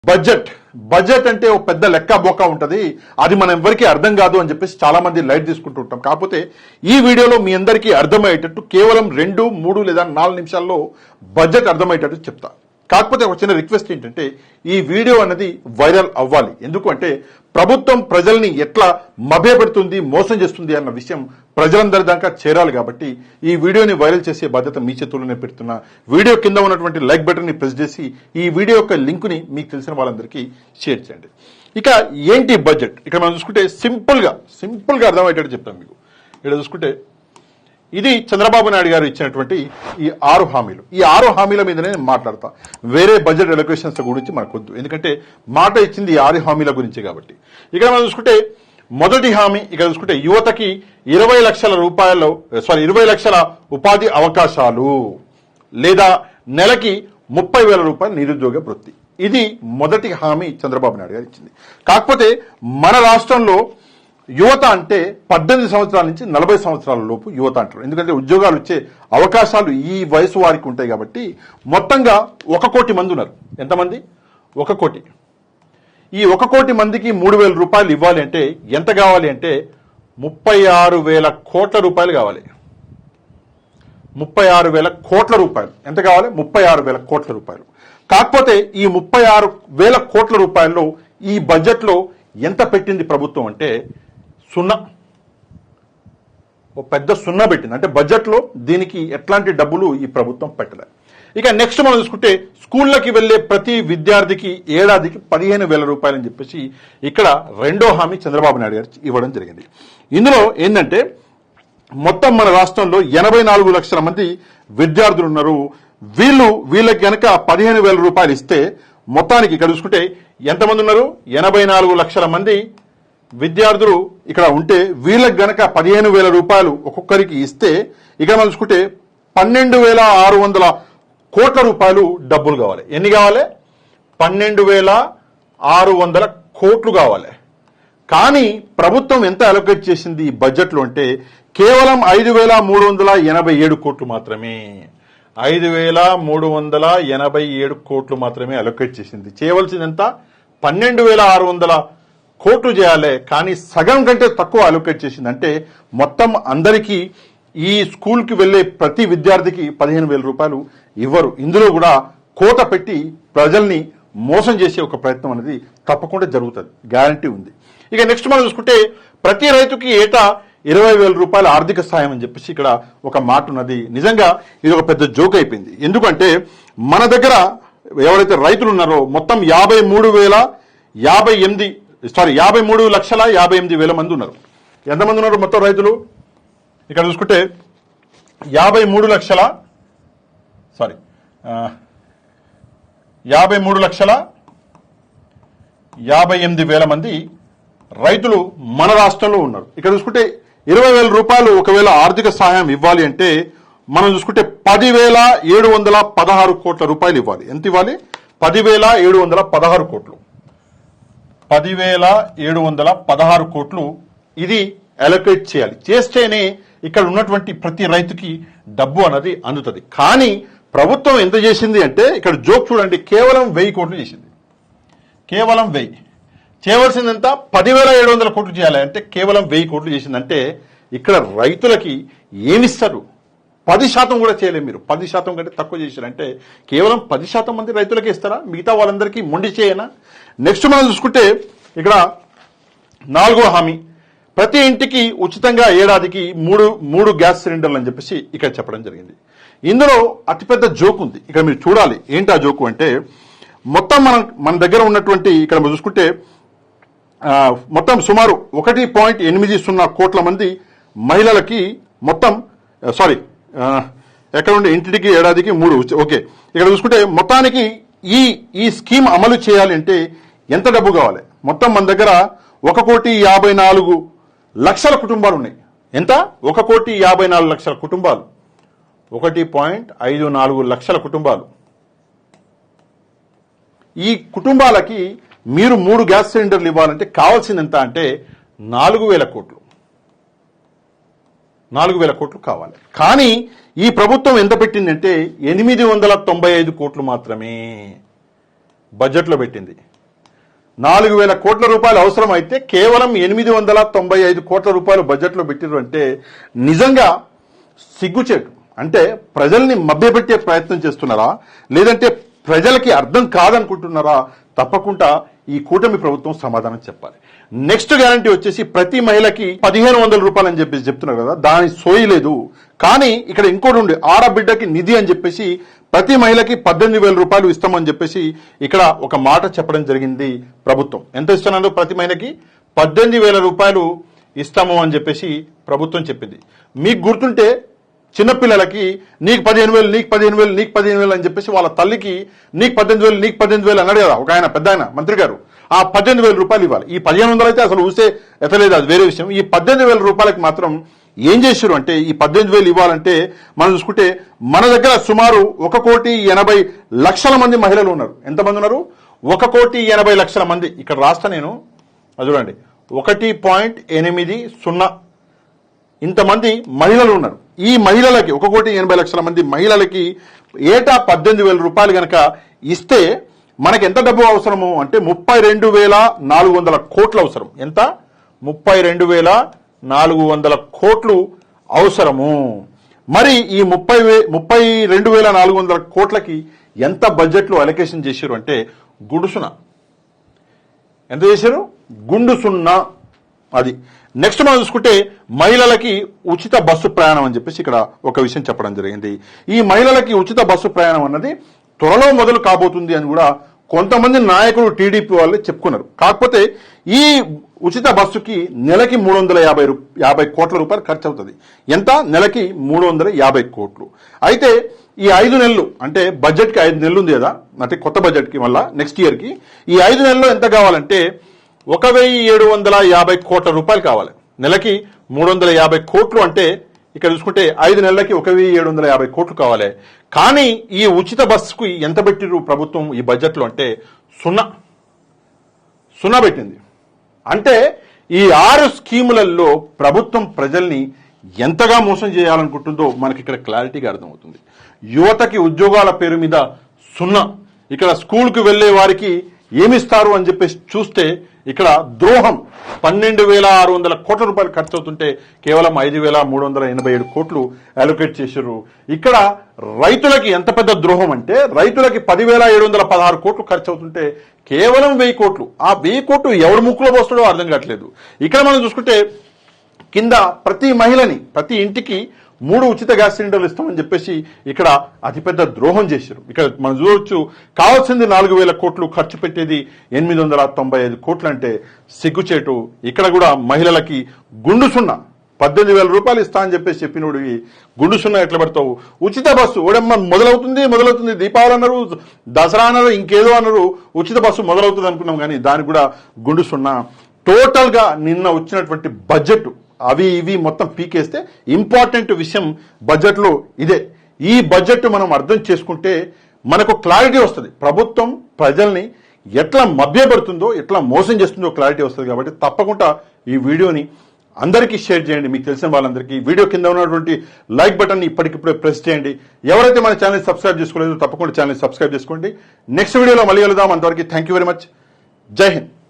Budget అంటే ఒక పెద్ద లెక్క బొక్క ఉంటుంది, అది మనం ఎవరికి అర్థం కాదు అని చెప్పేసి చాలా మంది లైట్ తీసుకుంటూ ఉంటాం. కాకపోతే ఈ వీడియోలో మీ అందరికీ అర్థమయ్యేటట్టు కేవలం 2, 3 లేదా 4 నిమిషాల్లో బడ్జెట్ అర్థమయ్యేటట్టు చెప్తా. కాకపోతే ఒక చిన్న రిక్వెస్ట్ ఏంటంటే ఈ వీడియో అనేది వైరల్ అవ్వాలి. ఎందుకంటే ప్రభుత్వం ప్రజల్ని ఎట్లా మభ్యపెడుతుంది, మోసం చేస్తుంది అన్న విషయం ప్రజలందరి దాకా చేరాలి. కాబట్టి ఈ వీడియోని వైరల్ చేసే బాధ్యత మీ చేతుల్లోనే పెడుతున్నా. వీడియో కింద ఉన్నటువంటి లైక్ బటన్ని ప్రెస్ చేసి ఈ వీడియో యొక్క లింక్ని మీకు తెలిసిన వాళ్ళందరికీ షేర్ చేయండి. ఇక ఏంటి బడ్జెట్? ఇక్కడ మనం చూసుకుంటే సింపుల్గా అర్థమయ్యేటట్టు చెప్తాం మీకు. ఇక్కడ చూసుకుంటే ఇది చంద్రబాబు నాయుడు గారు ఇచ్చినటువంటి ఈ 6 హామీలు. ఈ 6 హామీల మీదనే నేను మాట్లాడతా. వేరే బడ్జెట్ ఎలొకేషన్స్ గురించి మనకొద్దు, ఎందుకంటే మాట ఇచ్చింది ఈ 6 హామీల గురించి. కాబట్టి ఇక్కడ మనం చూసుకుంటే మొదటి హామీ ఇక్కడ చూసుకుంటే యువతకి 20 లక్షల ఉపాధి అవకాశాలు లేదా నెలకి 30,000 రూపాయల నిరుద్యోగ వృత్తి. ఇది మొదటి హామీ చంద్రబాబు నాయుడు గారు ఇచ్చింది. కాకపోతే మన రాష్ట్రంలో యువత అంటే 18 సంవత్సరాల నుంచి 40 సంవత్సరాల లోపు యువత అంటారు. ఎందుకంటే ఉద్యోగాలు వచ్చే అవకాశాలు ఈ వయసు వారికి ఉంటాయి. కాబట్టి మొత్తంగా 1 కోటి మంది ఉన్నారు. ఎంతమంది? 1 కోటి. ఈ 1 కోటి మందికి 3,000 రూపాయలు ఇవ్వాలి అంటే ఎంత కావాలి అంటే 36,000 కోట్ల రూపాయలు కావాలి. 36,000 కోట్ల రూపాయలు. ఎంత కావాలి? 36,000 కోట్ల రూపాయలు. కాకపోతే ఈ 36,000 కోట్ల రూపాయల్లో ఈ బడ్జెట్లో ఎంత పెట్టింది ప్రభుత్వం అంటే 0. ఓ పెద్ద 0 పెట్టింది. అంటే బడ్జెట్లో దీనికి ఎట్లాంటి డబ్బులు ఈ ప్రభుత్వం పెట్టలేదు. ఇక నెక్స్ట్ మనం చూసుకుంటే స్కూళ్ళకి వెళ్లే ప్రతి విద్యార్థికి ఏడాదికి 15,000 రూపాయలు అని చెప్పేసి ఇక్కడ రెండో హామీ చంద్రబాబు నాయుడు గారు ఇవ్వడం జరిగింది. ఇందులో ఏంటంటే మొత్తం మన రాష్ట్రంలో 84 లక్షల మంది విద్యార్థులు ఉన్నారు. వీళ్ళకి కనుక 15,000 రూపాయలు ఇస్తే మొత్తానికి ఇక్కడ చూసుకుంటే ఎంతమంది ఉన్నారు? 84 లక్షల మంది విద్యార్థులు ఇక్కడ ఉంటే వీళ్ళకి గనక 15,000 రూపాయలు ఒక్కొక్కరికి ఇస్తే ఇక్కడ మనం చూసుకుంటే 12,600 కోట్ల రూపాయలు డబ్బులు కావాలి. ఎన్ని కావాలి? 12,600 కోట్లు కావాలి. కానీ ప్రభుత్వం ఎంత అలొకేట్ చేసింది ఈ బడ్జెట్లో అంటే కేవలం 5,387 కోట్లు మాత్రమే. 5,387 కోట్లు మాత్రమే అలొకేట్ చేసింది. చేయవలసింది ఎంత? 12,600 కోట్లు చేయాలి. కానీ సగం కంటే తక్కువ అలొకేట్ చేసింది. అంటే మొత్తం అందరికీ ఈ స్కూల్కి వెళ్లే ప్రతి విద్యార్థికి 15,000 రూపాయలు ఇవ్వరు. ఇందులో కూడా కోత పెట్టి ప్రజల్ని మోసం చేసే ఒక ప్రయత్నం అనేది తప్పకుండా జరుగుతుంది, గ్యారంటీ ఉంది. ఇక నెక్స్ట్ మనం చూసుకుంటే ప్రతి రైతుకి ఏటా 20,000 రూపాయల ఆర్థిక సాయం అని చెప్పేసి ఇక్కడ ఒక మాట ఉన్నది. నిజంగా ఇది ఒక పెద్ద జోక్ అయిపోయింది. ఎందుకంటే మన దగ్గర ఎవరైతే రైతులు ఉన్నారో మొత్తం 53,58,000 మంది ఉన్నారు. ఎంతమంది ఉన్నారు మొత్తం రైతులు? ఇక్కడ చూసుకుంటే 53,58,000 మంది రైతులు మన రాష్ట్రంలో ఉన్నారు. ఇక్కడ చూసుకుంటే 20,000 రూపాయలు ఒకవేళ ఆర్థిక సహాయం ఇవ్వాలి అంటే మనం చూసుకుంటే 10,716 కోట్ల రూపాయలు ఇవ్వాలి. ఎంత ఇవ్వాలి? 10,716 కోట్లు. 10,716 కోట్లు ఇది అలొకేట్ చేయాలి. చేస్తేనే ఇక్కడ ఉన్నటువంటి ప్రతి రైతుకి డబ్బు అన్నది అందుతుంది. కానీ ప్రభుత్వం ఎంత చేసింది అంటే ఇక్కడ జోక్ చూడండి, కేవలం 1,000 కోట్లు చేసింది. కేవలం 1,000. చేయవలసిందంతా 10,700 కోట్లు చేయాలి అంటే కేవలం 1,000 కోట్లు చేసిందంటే ఇక్కడ రైతులకి ఏమిస్తారు? 10% కూడా చేయలేరు. మీరు 10% కంటే తక్కువ చేశారంటే కేవలం 10% మంది రైతులకి ఇస్తారా? మిగతా వాళ్ళందరికీ మొండి చేయనా? నెక్స్ట్ మనం చూసుకుంటే ఇక్కడ 4వ హామీ ప్రతి ఇంటికి ఉచితంగా ఏడాదికి 3 గ్యాస్ సిలిండర్లు అని చెప్పేసి ఇక్కడ చెప్పడం జరిగింది. ఇందులో అతిపెద్ద జోక్ ఉంది. ఇక్కడ మీరు చూడాలి ఏంటి ఆ జోకు అంటే మొత్తం మన దగ్గర ఉన్నటువంటి ఇక్కడ మనం చూసుకుంటే మొత్తం సుమారు 1.80 కోట్ల మంది మహిళలకి మొత్తం ఎక్కడ ఉండే ఇంటికి ఏడాదికి 3. ఓకే, ఇక్కడ చూసుకుంటే మొత్తానికి ఈ స్కీమ్ అమలు చేయాలి అంటే ఎంత డబ్బు కావాలి? మొత్తం మన దగ్గర 1,54,00,000 కుటుంబాలు ఉన్నాయి. ఎంత? 1,54,00,000 కుటుంబాలు. 1.54 లక్షల కుటుంబాలు. ఈ కుటుంబాలకి మీరు 3 గ్యాస్ సిలిండర్లు ఇవ్వాలంటే కావాల్సింది ఎంత అంటే 4,000 కోట్లు. 4,000 కోట్లు కావాలి. కానీ ఈ ప్రభుత్వం ఎంత పెట్టిందంటే 895 కోట్లు మాత్రమే బడ్జెట్లో పెట్టింది. 4,000 కోట్ల రూపాయలు అవసరం అయితే కేవలం 895 కోట్ల రూపాయలు బడ్జెట్లో పెట్టిరు అంటే నిజంగా సిగ్గుచేటు. అంటే ప్రజల్ని మభ్యపెట్టే ప్రయత్నం చేస్తున్నారా, లేదంటే ప్రజలకి అర్థం కాదనుకుంటున్నారా? తప్పకుండా ఈ కూటమి ప్రభుత్వం సమాధానం చెప్పాలి. నెక్స్ట్ గ్యారంటీ వచ్చేసి ప్రతి మహిళకి 1,500 రూపాయలు అని చెప్పేసి చెప్తున్నారు కదా, దాని సోయి లేదు. కానీ ఇక్కడ ఇంకోటి ఉండే ఆడబిడ్డకి నిధి అని చెప్పేసి ప్రతి మహిళకి 18,000 రూపాయలు ఇస్తామని చెప్పేసి ఇక్కడ ఒక మాట చెప్పడం జరిగింది ప్రభుత్వం. ఎంత ఇస్తున్నారు? ప్రతి మహిళకి 18,000 రూపాయలు ఇస్తాము అని చెప్పేసి ప్రభుత్వం చెప్పింది. మీకు గుర్తుంటే చిన్నపిల్లలకి నీకు 15,000 నీకు 15,000 నీకు 15,000 అని చెప్పేసి వాళ్ళ తల్లికి నీకు 18,000 నీకు 18,000 అన్నాడు కదా ఒక ఆయన, పెద్ద ఆయన మంత్రి గారు. ఆ 18,000 రూపాయలు ఇవ్వాలి. ఈ 1,500 అయితే అసలు ఊసే ఎత్తలేదు, అది వేరే విషయం. ఈ 18,000 రూపాయలకి మాత్రం ఏం చేశారు అంటే, ఈ 18,000 ఇవ్వాలంటే మనం చూసుకుంటే మన దగ్గర సుమారు 1,80,00,000 మంది మహిళలు ఉన్నారు. ఎంతమంది ఉన్నారు? 1,80,00,000 మంది. ఇక్కడ రాస్తా నేను, అది చూడండి, 1.80 ఇంతమంది మహిళలు ఉన్నారు. ఈ మహిళలకి 1,80,00,000 మంది మహిళలకి ఏటా 18,000 రూపాయలు గనక ఇస్తే మనకి ఎంత డబ్బు అవసరము అంటే 32,400 కోట్లు అవసరం. ఎంత? 32,400 కోట్లు అవసరము. మరి ఈ 32,400 కోట్లకి ఎంత బడ్జెట్లో అలొకేషన్ చేశారు అంటే గుడుసున ఎంత చేశారు? గుండు సున్నా. అది నెక్స్ట్ మనం చూసుకుంటే మహిళలకి ఉచిత బస్సు ప్రయాణం అని చెప్పేసి ఇక్కడ ఒక విషయం చెప్పడం జరిగింది. ఈ మహిళలకి ఉచిత బస్సు ప్రయాణం అన్నది త్వరలో మొదలు కాబోతుంది అని కూడా కొంతమంది నాయకులు టీడీపీ వాళ్ళు చెప్పుకున్నారు. కాకపోతే ఈ ఉచిత బస్సుకి నెలకి 350 కోట్ల రూపాయలు ఖర్చు అవుతుంది. ఎంత? నెలకి 350 కోట్లు. అయితే ఈ 5 నెలలు అంటే బడ్జెట్కి 5 నెలలు ఉంది కదా, అంటే కొత్త బడ్జెట్కి మళ్ళా నెక్స్ట్ ఇయర్కి ఈ 5 నెలల్లో ఎంత కావాలంటే 1,750 కోట్ల రూపాయలు కావాలి. నెలకి 350 కోట్లు అంటే ఇక్కడ చూసుకుంటే 5 నెలలకి 1,750 కోట్లు కావాలి. కానీ ఈ ఉచిత బస్సుకు ఎంత పెట్టిరు ప్రభుత్వం ఈ బడ్జెట్లో అంటే సున్నా పెట్టింది. అంటే ఈ 6 స్కీములలో ప్రభుత్వం ప్రజల్ని ఎంతగా మోసం చేయాలనుకుంటుందో మనకి ఇక్కడ క్లారిటీగా అర్థమవుతుంది. యువతకి ఉద్యోగాల పేరు మీద సున్నా. ఇక్కడ స్కూల్కి వెళ్లే వారికి ఏమిస్తారు అని చెప్పేసి చూస్తే ఇక్కడ ద్రోహం. 12,600 కోట్ల రూపాయలు ఖర్చు అవుతుంటే కేవలం 5,387 కోట్లు అలొకేట్ చేశారు. ఇక్కడ రైతులకి ఎంత పెద్ద ద్రోహం అంటే రైతులకి 10,716 కోట్లు ఖర్చు అవుతుంటే కేవలం 1,000 కోట్లు. ఆ 1,000 కోట్లు ఎవరు ముక్కులో పోస్తాడో అర్థం కావట్లేదు. ఇక్కడ మనం చూసుకుంటే కింద ప్రతి మహిళని ప్రతి ఇంటికి 3 ఉచిత గ్యాస్ సిలిండర్లు ఇస్తామని చెప్పేసి ఇక్కడ అతిపెద్ద ద్రోహం చేశారు. ఇక్కడ మనం చూడవచ్చు, కావాల్సింది 4,000 కోట్లు, ఖర్చు పెట్టేది 895 కోట్లు అంటే సిగ్గుచేటు. ఇక్కడ కూడా మహిళలకి గుండు సున్నా 18,000 రూపాయలు ఇస్తా అని చెప్పేసి చెప్పినోడు గుండు సున్నా ఎట్లా పెడతావు? ఉచిత బస్సు ఓడమ్మ మొదలవుతుంది. దీపావళి అన్నారు, దసరా అన్నారు, ఇంకేదో అన్నారు, ఉచిత బస్సు మొదలవుతుంది అనుకున్నాం. కానీ దానికి కూడా గుండు సున్నా. టోటల్ గా నిన్న వచ్చినటువంటి బడ్జెట్ అవి ఇవి మొత్తం పీకేస్తే ఇంపార్టెంట్ విషయం బడ్జెట్లో ఇదే. ఈ బడ్జెట్ మనం అర్థం చేసుకుంటే మనకు క్లారిటీ వస్తుంది. ప్రభుత్వం ప్రజల్ని ఎట్లా మభ్యపెడుతుందో, ఎట్లా మోసం చేస్తుందో క్లారిటీ వస్తుంది. కాబట్టి తప్పకుండా ఈ వీడియోని అందరికీ షేర్ చేయండి, మీకు తెలిసిన వాళ్ళందరికీ. వీడియో కింద ఉన్నటువంటి లైక్ బటన్ ఇప్పటికిప్పుడే ప్రెస్ చేయండి. ఎవరైతే మన ఛానల్ సబ్స్క్రైబ్ చేసుకోలేదో తప్పకుండా ఛానల్ సబ్స్క్రైబ్ చేసుకోండి. నెక్స్ట్ వీడియోలో మళ్ళీ కలుద్దాం. అంతవరకు థ్యాంక్ యూ వెరీ మచ్. జై హింద్.